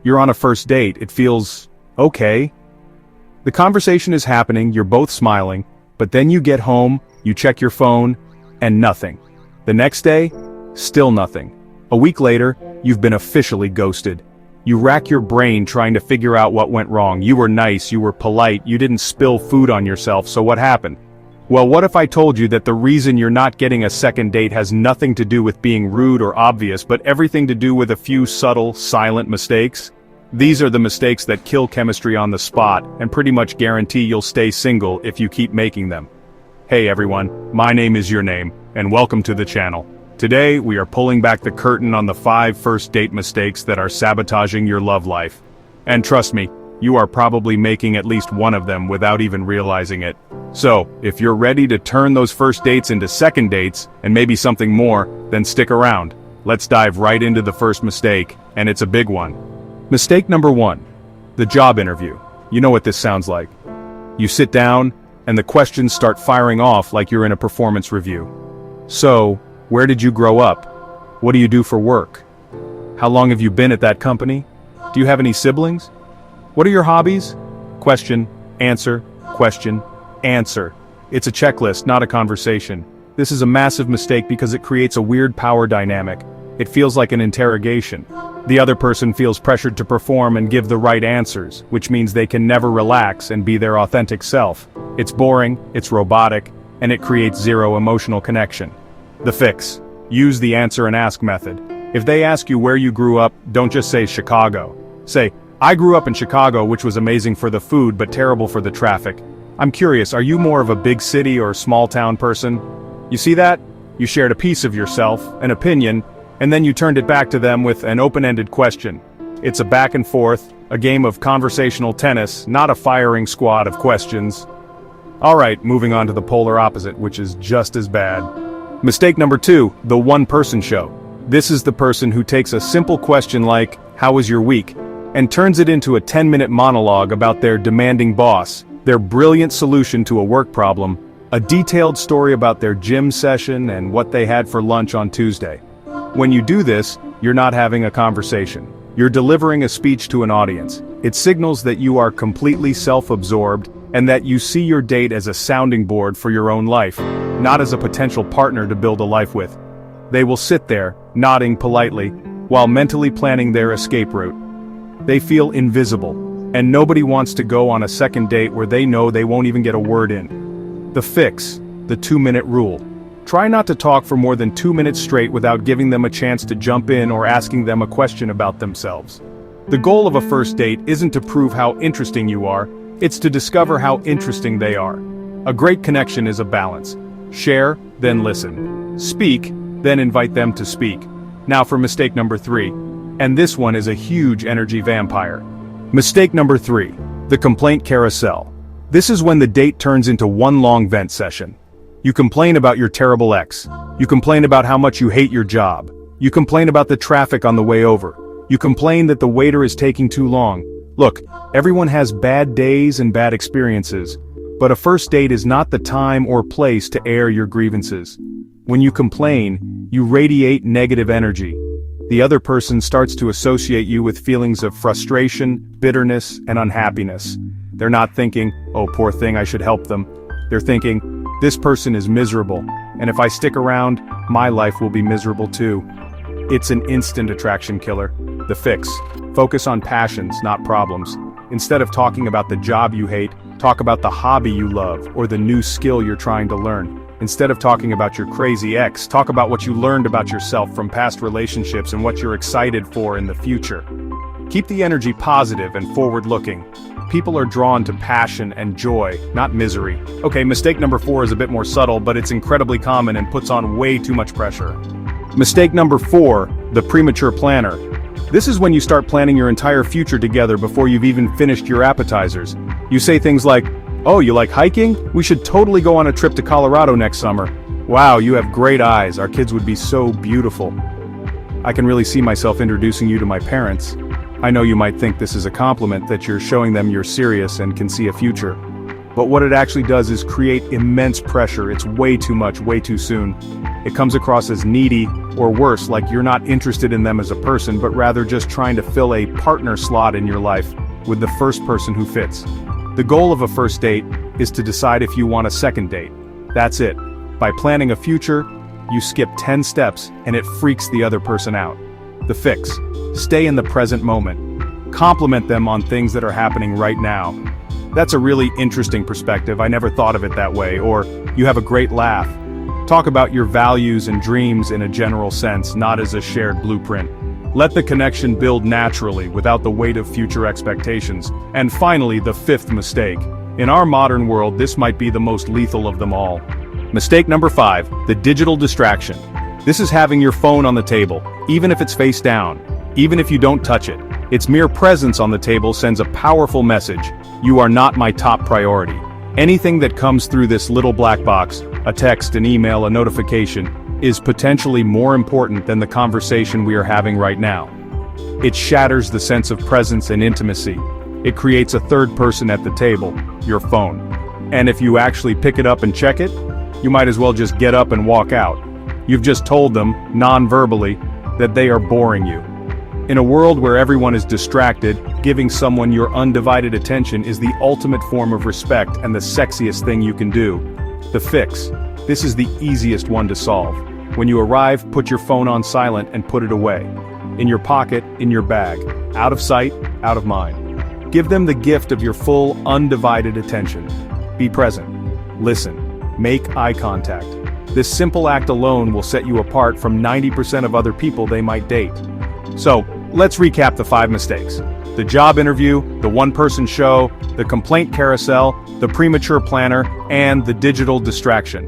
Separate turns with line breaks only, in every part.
You're on a first date, it feels okay. The conversation is happening, you're both smiling, but then you get home, you check your phone, and nothing. The next day, still nothing. A week later, you've been officially ghosted. You rack your brain trying to figure out what went wrong. You were nice, you were polite, you didn't spill food on yourself, so what happened? Well, what if I told you that the reason you're not getting a second date has nothing to do with being rude or obvious, but everything to do with a few subtle, silent mistakes? These are the mistakes that kill chemistry on the spot, and pretty much guarantee you'll stay single if you keep making them. Hey everyone, my name is Your Name, and welcome to the channel. Today, we are pulling back the curtain on the 5 first date mistakes that are sabotaging your love life. And trust me, you are probably making at least one of them without even realizing it. So, if you're ready to turn those first dates into second dates, and maybe something more, then stick around. Let's dive right into the first mistake, and it's a big one. Mistake number 1. The job interview. You know what this sounds like. You sit down, and the questions start firing off like you're in a performance review. So, where did you grow up? What do you do for work? How long have you been at that company? Do you have any siblings? What are your hobbies? Question, answer, question, answer. It's a checklist, not a conversation. This is a massive mistake because it creates a weird power dynamic. It feels like an interrogation. The other person feels pressured to perform and give the right answers, which means they can never relax and be their authentic self. It's boring, it's robotic, and it creates zero emotional connection. The fix. Use the answer and ask method. If they ask you where you grew up, don't just say Chicago. Say, I grew up in Chicago, which was amazing for the food but terrible for the traffic. I'm curious, are you more of a big city or small town person? You see that? You shared a piece of yourself, an opinion, and then you turned it back to them with an open-ended question. It's a back and forth, a game of conversational tennis, not a firing squad of questions. Alright, moving on to the polar opposite, which is just as bad. Mistake number 2, the one-person show. This is the person who takes a simple question like, how was your week? And turns it into a 10-minute monologue about their demanding boss, their brilliant solution to a work problem, a detailed story about their gym session and what they had for lunch on Tuesday. When you do this, you're not having a conversation. You're delivering a speech to an audience. It signals that you are completely self-absorbed and that you see your date as a sounding board for your own life, not as a potential partner to build a life with. They will sit there, nodding politely, while mentally planning their escape route. They feel invisible, and nobody wants to go on a second date where they know they won't even get a word in. The fix, the 2-minute rule. Try not to talk for more than 2 minutes straight without giving them a chance to jump in or asking them a question about themselves. The goal of a first date isn't to prove how interesting you are, it's to discover how interesting they are. A great connection is a balance. Share, then listen. Speak, then invite them to speak. Now for mistake number 3. And this one is a huge energy vampire. Mistake number 3. The complaint carousel. This is when the date turns into one long vent session. You complain about your terrible ex. You complain about how much you hate your job. You complain about the traffic on the way over. You complain that the waiter is taking too long. Look, everyone has bad days and bad experiences, but a first date is not the time or place to air your grievances. When you complain, you radiate negative energy. The other person starts to associate you with feelings of frustration, bitterness, and unhappiness. They're not thinking, oh poor thing, I should help them. They're thinking, this person is miserable, and if I stick around, my life will be miserable too. It's an instant attraction killer. The fix. Focus on passions, not problems. Instead of talking about the job you hate, talk about the hobby you love or the new skill you're trying to learn. Instead of talking about your crazy ex, talk about what you learned about yourself from past relationships and what you're excited for in the future. Keep the energy positive and forward-looking. People are drawn to passion and joy, not misery. Okay, mistake number 4 is a bit more subtle, but it's incredibly common and puts on way too much pressure. Mistake number 4, the premature planner. This is when you start planning your entire future together before you've even finished your appetizers. You say things like, oh, you like hiking? We should totally go on a trip to Colorado next summer. Wow, you have great eyes, our kids would be so beautiful. I can really see myself introducing you to my parents. I know you might think this is a compliment that you're showing them you're serious and can see a future. But what it actually does is create immense pressure. It's way too much, way too soon. It comes across as needy, or worse, like you're not interested in them as a person, but rather just trying to fill a partner slot in your life with the first person who fits. The goal of a first date is to decide if you want a second date. That's it. By planning a future, you skip 10 steps and it freaks the other person out. The fix: stay in the present moment. Compliment them on things that are happening right now. That's a really interesting perspective, I never thought of it that way. Or, you have a great laugh. Talk about your values and dreams in a general sense, not as a shared blueprint. Let the connection build naturally, without the weight of future expectations. And finally, the fifth mistake. In our modern world, this might be the most lethal of them all. Mistake number 5, the digital distraction. This is having your phone on the table, even if it's face down, even if you don't touch it. Its mere presence on the table sends a powerful message: you are not my top priority. Anything that comes through this little black box, a text, an email, a notification, is potentially more important than the conversation we are having right now. It shatters the sense of presence and intimacy. It creates a third person at the table, your phone. And if you actually pick it up and check it, you might as well just get up and walk out. You've just told them, non-verbally, that they are boring you. In a world where everyone is distracted, giving someone your undivided attention is the ultimate form of respect and the sexiest thing you can do. The fix: this is the easiest one to solve. When you arrive, put your phone on silent and put it away. In your pocket, in your bag. Out of sight, out of mind. Give them the gift of your full, undivided attention. Be present. Listen. Make eye contact. This simple act alone will set you apart from 90% of other people they might date. So, let's recap the 5 mistakes. The job interview, the one-person show, the complaint carousel, the premature planner, and the digital distraction.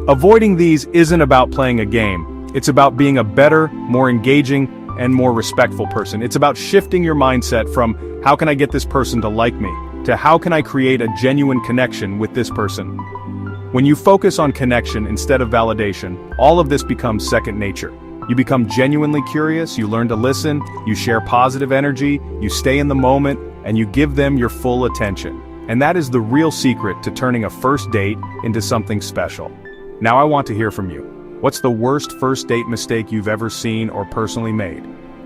Avoiding these isn't about playing a game. It's about being a better, more engaging, and more respectful person. It's about shifting your mindset from, how can I get this person to like me, to how can I create a genuine connection with this person. When you focus on connection instead of validation, all of this becomes second nature. You become genuinely curious, you learn to listen, you share positive energy, you stay in the moment, and you give them your full attention. And that is the real secret to turning a first date into something special. Now I want to hear from you. What's the worst first date mistake you've ever seen or personally made?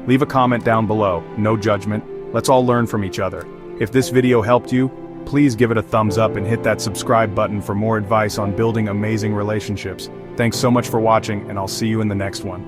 Leave a comment down below, no judgment. Let's all learn from each other. If this video helped you, please give it a thumbs up and hit that subscribe button for more advice on building amazing relationships. Thanks so much for watching, and I'll see you in the next one.